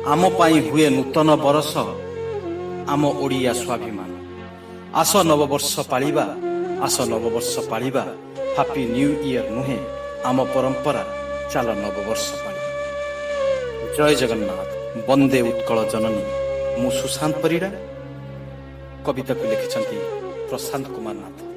आम पाई हुए नूतन बरस आम ओडिया स्वाभिमान। आस नववर्ष पालिबा, आस नववर्ष पालिबा। हैप्पी न्यू ईयर नुहे आम परंपरा, चल नववर्ष पालिबा। जय जगन्नाथ। वंदे उत्कल जननी। मु सुशांत परिड़ा। कविता को लिखिछंती प्रशांत कुमार नाथ।